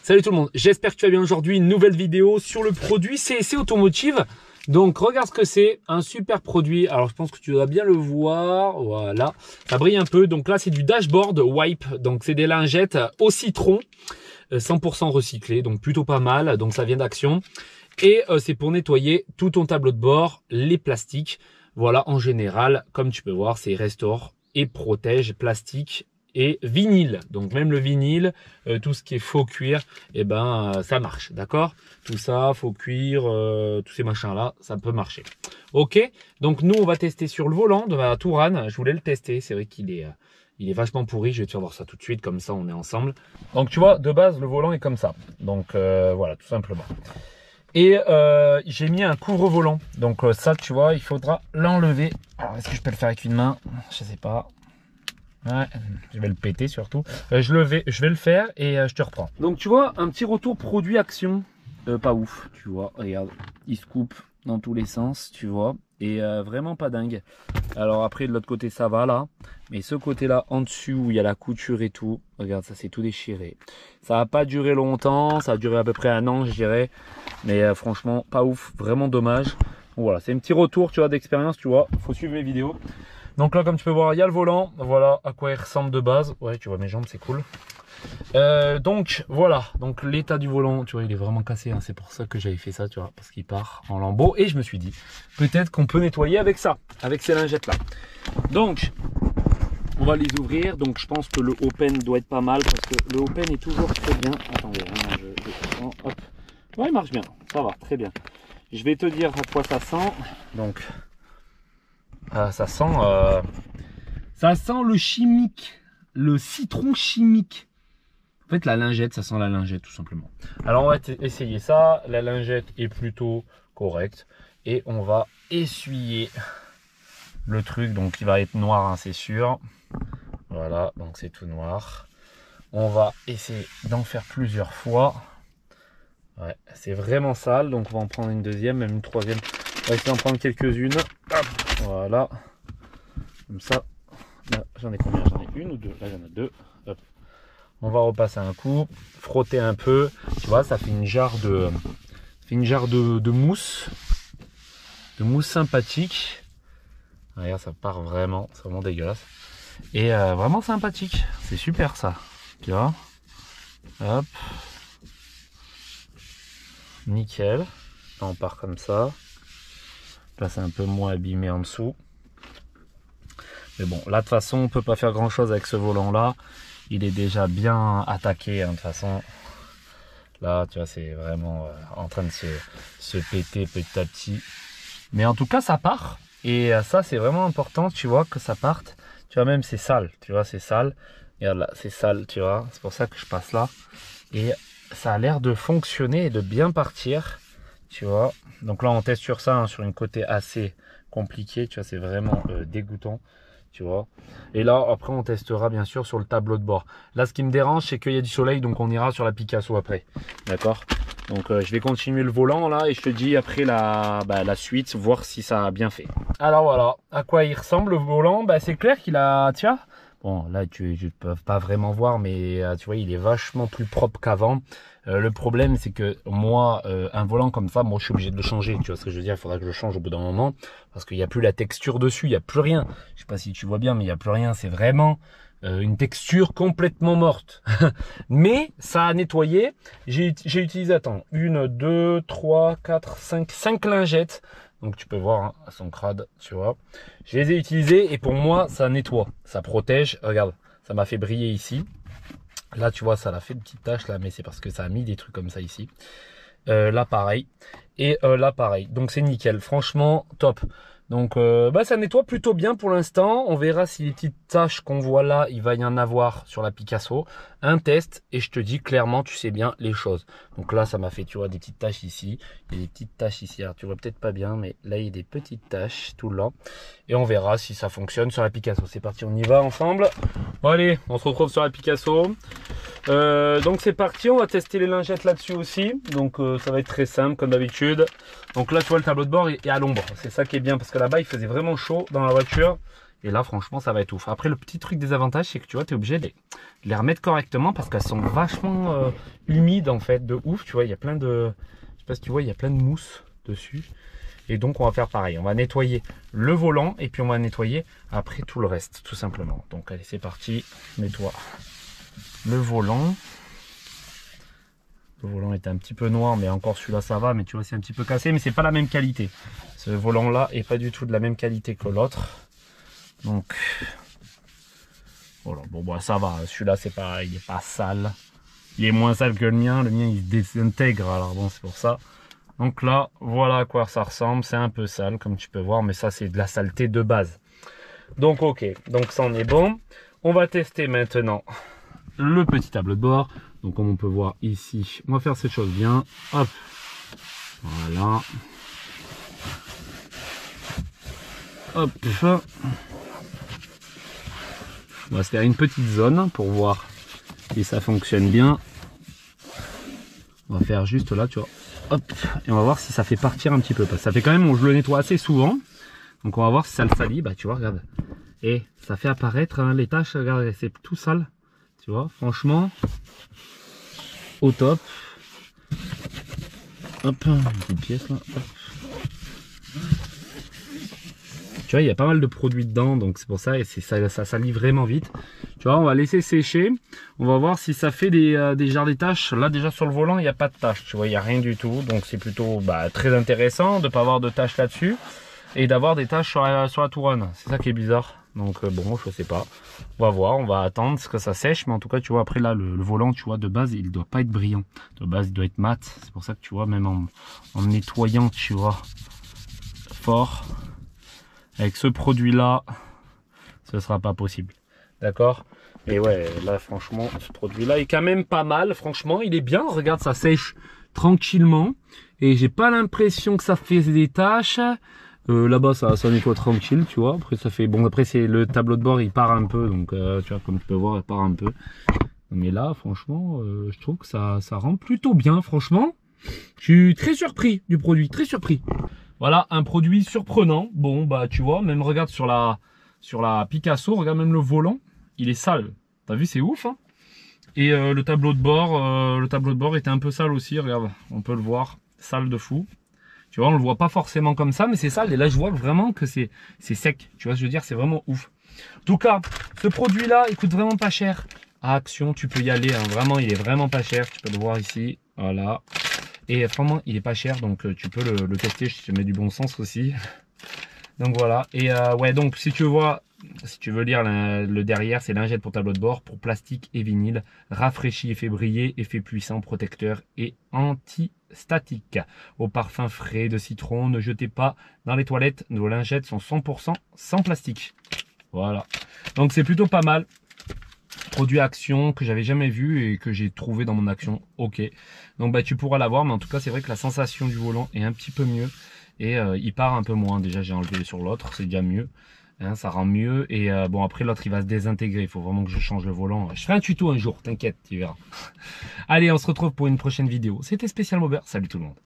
Salut tout le monde, j'espère que tu vas bien aujourd'hui. Une nouvelle vidéo sur le produit CSC Automotive. Donc regarde ce que c'est, un super produit. Alors je pense que tu dois bien le voir, voilà, ça brille un peu. Donc là c'est du dashboard wipe, donc c'est des lingettes au citron, 100% recyclées, donc plutôt pas mal. Donc ça vient d'Action et c'est pour nettoyer tout ton tableau de bord, les plastiques. Voilà, en général, comme tu peux voir, c'est restaure et protège plastique et vinyle. Donc même le vinyle, tout ce qui est faux cuir, et ça marche, d'accord? Tout ça, faux cuir, tous ces machins là, ça peut marcher. Ok, donc nous on va tester sur le volant de ma Touran. Je voulais le tester, c'est vrai qu'il est vachement pourri. Je vais te faire voir ça tout de suite, comme ça on est ensemble. Donc tu vois, de base le volant est comme ça, donc voilà, tout simplement. Et j'ai mis un couvre-volant, donc ça tu vois, il faudra l'enlever. Alors est-ce que je peux le faire avec une main? Je sais pas. Ouais, je vais le péter surtout. Je vais le faire et je te reprends. Donc tu vois, un petit retour produit Action, pas ouf, tu vois. Regarde, il se coupe dans tous les sens, tu vois, et vraiment pas dingue. Alors après de l'autre côté ça va là, mais ce côté là en dessus où il y a la couture et tout, regarde, ça c'est tout déchiré. Ça va pas durer longtemps, ça a duré à peu près 1 an je dirais, mais franchement pas ouf, vraiment dommage. Donc, voilà, c'est un petit retour, tu vois, d'expérience, tu vois. Faut suivre mes vidéos. Donc là, comme tu peux voir, il y a le volant. Voilà à quoi il ressemble de base. Ouais, tu vois mes jambes, c'est cool. Donc voilà, donc l'état du volant, tu vois, il est vraiment cassé, hein. C'est pour ça que j'avais fait ça, tu vois, parce qu'il part en lambeaux. Et je me suis dit, peut-être qu'on peut nettoyer avec ça, avec ces lingettes là. Donc, on va les ouvrir. Donc je pense que le open doit être pas mal, parce que le open est toujours très bien. Attendez, hein, hop. Ouais, il marche bien, ça va, très bien. Je vais te dire à quoi ça sent. Donc, ça sent le chimique, le citron chimique. En fait, la lingette, ça sent la lingette tout simplement. Alors, on va essayer ça. La lingette est plutôt correcte. Et on va essuyer le truc. Donc, il va être noir, hein, c'est sûr. Voilà, donc c'est tout noir. On va essayer d'en faire plusieurs fois. Ouais, c'est vraiment sale. Donc, on va en prendre une deuxième, même une troisième. On va essayer d'en prendre quelques-unes. Voilà. Comme ça. Là, j'en ai combien? J'en ai une ou deux? Là, j'en ai deux. Hop. On va repasser un coup, frotter un peu. Tu vois, ça fait une jarre de mousse. De mousse sympathique. Regarde, ça part vraiment. C'est vraiment dégueulasse. Et vraiment sympathique. C'est super ça. Tu vois. Hop. Nickel. Là, on part comme ça. Là, c'est un peu moins abîmé en dessous. Mais bon, là, de toute façon, on peut pas faire grand chose avec ce volant-là. Il est déjà bien attaqué, hein, de toute façon. Là, tu vois, c'est vraiment en train de se péter petit à petit. Mais en tout cas, ça part. Et ça, c'est vraiment important, tu vois, que ça parte. Tu vois, même, c'est sale. Tu vois, c'est sale. Regarde là, c'est sale, tu vois. C'est pour ça que je passe là. Et ça a l'air de fonctionner et de bien partir. Tu vois. Donc là, on teste sur ça, hein, sur une côté assez compliquée. Tu vois, c'est vraiment dégoûtant. Tu vois. Et là, après, on testera bien sûr sur le tableau de bord. Là, ce qui me dérange, c'est qu'il y a du soleil, donc on ira sur la Picasso après. D'accord. Donc, je vais continuer le volant là et je te dis après la suite, voir si ça a bien fait. Alors voilà, à quoi il ressemble le volant? C'est clair qu'il a, tiens. Bon, là, je ne peux pas vraiment voir, mais tu vois, il est vachement plus propre qu'avant. Le problème, c'est que moi, un volant comme ça, moi, je suis obligé de le changer. Tu vois ce que je veux dire? Il faudra que je le change au bout d'un moment parce qu'il n'y a plus la texture dessus, il n'y a plus rien. Je sais pas si tu vois bien, mais il n'y a plus rien. C'est vraiment une texture complètement morte. Mais ça a nettoyé. J'ai utilisé, attends, 1, 2, 3, 4, 5 lingettes. Donc tu peux voir, hein, à son crade, tu vois. Je les ai utilisées et pour moi, ça nettoie, ça protège. Regarde, ça m'a fait briller ici. Là, tu vois, ça l'a fait de petites taches là, mais c'est parce que ça a mis des trucs comme ça ici. Là, pareil. Et là, pareil. Donc c'est nickel, franchement, top. Donc ça nettoie plutôt bien pour l'instant. On verra si les petites taches qu'on voit là, il va y en avoir sur la Picasso. Un test et je te dis clairement, tu sais bien les choses. Donc là, ça m'a fait, tu vois, des petites taches ici. Il y a des petites taches ici. Alors tu vois peut-être pas bien, mais là, il y a des petites taches tout le long. Et on verra si ça fonctionne sur la Picasso. C'est parti, on y va ensemble. Bon allez, on se retrouve sur la Picasso. Donc c'est parti, on va tester les lingettes là-dessus aussi. Donc ça va être très simple comme d'habitude. Donc là tu vois le tableau de bord est à l'ombre. C'est ça qui est bien parce que là-bas il faisait vraiment chaud dans la voiture. Et là, franchement, ça va être ouf. Après, le petit truc des avantages, c'est que tu vois, tu es obligé de les remettre correctement parce qu'elles sont vachement humides en fait, de ouf. Tu vois, il y a plein de, je sais pas si tu vois, il y a plein de mousse dessus. Et donc, on va faire pareil. On va nettoyer le volant et puis on va nettoyer après tout le reste, tout simplement. Donc, allez, c'est parti. Nettoie le volant. Le volant est un petit peu noir, mais encore celui-là ça va, mais tu vois c'est un petit peu cassé, mais c'est pas la même qualité. Ce volant là est pas du tout de la même qualité que l'autre. Donc voilà, bon bah ça va, celui-là c'est pas, il est pas sale. Il est moins sale que le mien il se désintègre, alors bon c'est pour ça. Donc là, voilà à quoi ça ressemble, c'est un peu sale comme tu peux voir, mais ça c'est de la saleté de base. Donc ok, donc ça en est bon. On va tester maintenant le petit tableau de bord. Donc comme on peut voir ici, on va faire ces choses bien. Hop, voilà. Hop, on va se faire une petite zone pour voir si ça fonctionne bien. On va faire juste là, tu vois. Hop, et on va voir si ça fait partir un petit peu. Parce que ça fait quand même, je le nettoie assez souvent. Donc on va voir si ça le salit. Bah tu vois, regarde. Et ça fait apparaître hein, les taches, regarde, c'est tout sale. Tu vois, franchement, au top. Hop, une petite pièce là. Hop. Tu vois, il y a pas mal de produits dedans, donc c'est pour ça, et ça salit vraiment vite. Tu vois, on va laisser sécher. On va voir si ça fait des taches. Là, déjà sur le volant, il n'y a pas de taches. Tu vois, il n'y a rien du tout. Donc c'est plutôt très intéressant de ne pas avoir de taches là-dessus. Et d'avoir des taches sur la Touran. C'est ça qui est bizarre. Donc bon, je sais pas. On va voir, on va attendre ce que ça sèche. Mais en tout cas, tu vois, après là, le volant, tu vois, de base, il doit pas être brillant. De base, il doit être mat. C'est pour ça que tu vois, même en nettoyant, tu vois, fort, avec ce produit-là, ce sera pas possible. D'accord? Et ouais, là, franchement, ce produit-là est quand même pas mal. Franchement, il est bien. Regarde, ça sèche tranquillement. Et j'ai pas l'impression que ça fait des taches. Là-bas ça nettoie tranquille, tu vois. Après ça fait bon, après c'est le tableau de bord, il part un peu, donc tu vois, comme tu peux voir, il part un peu. Mais là franchement je trouve que ça rend plutôt bien. Franchement je suis très surpris du produit, très surpris. Voilà un produit surprenant. Bon bah tu vois, même regarde sur la Picasso, regarde même le volant, il est sale. T'as vu, c'est ouf hein. Et le tableau de bord était un peu sale aussi, regarde, on peut le voir, sale de fou. Tu vois, on le voit pas forcément comme ça, mais c'est sale. Et là, je vois vraiment que c'est sec. Tu vois, je veux dire, c'est vraiment ouf. En tout cas, ce produit-là, il coûte vraiment pas cher. À Action, tu peux y aller. Hein. Vraiment, il est vraiment pas cher. Tu peux le voir ici. Voilà. Et vraiment, il est pas cher. Donc, tu peux le tester. Je te mets du bon sens aussi. Donc, voilà. Et ouais, donc, si tu veux lire le derrière, c'est lingette pour tableau de bord, pour plastique et vinyle. Rafraîchi, effet brillé, effet puissant, protecteur et anti-statique. Au parfum frais de citron, ne jetez pas dans les toilettes. Nos lingettes sont 100% sans plastique. Voilà. Donc c'est plutôt pas mal. Produit Action que j'avais jamais vu et que j'ai trouvé dans mon Action. Ok. Donc bah tu pourras l'avoir, mais en tout cas c'est vrai que la sensation du volant est un petit peu mieux. Et il part un peu moins. Déjà j'ai enlevé sur l'autre, c'est déjà mieux. Hein, ça rend mieux. Et bon après l'autre il va se désintégrer. Il faut vraiment que je change le volant. Je ferai un tuto un jour, t'inquiète, tu verras. Allez, on se retrouve pour une prochaine vidéo. C'était Spécial Maubert. Salut tout le monde.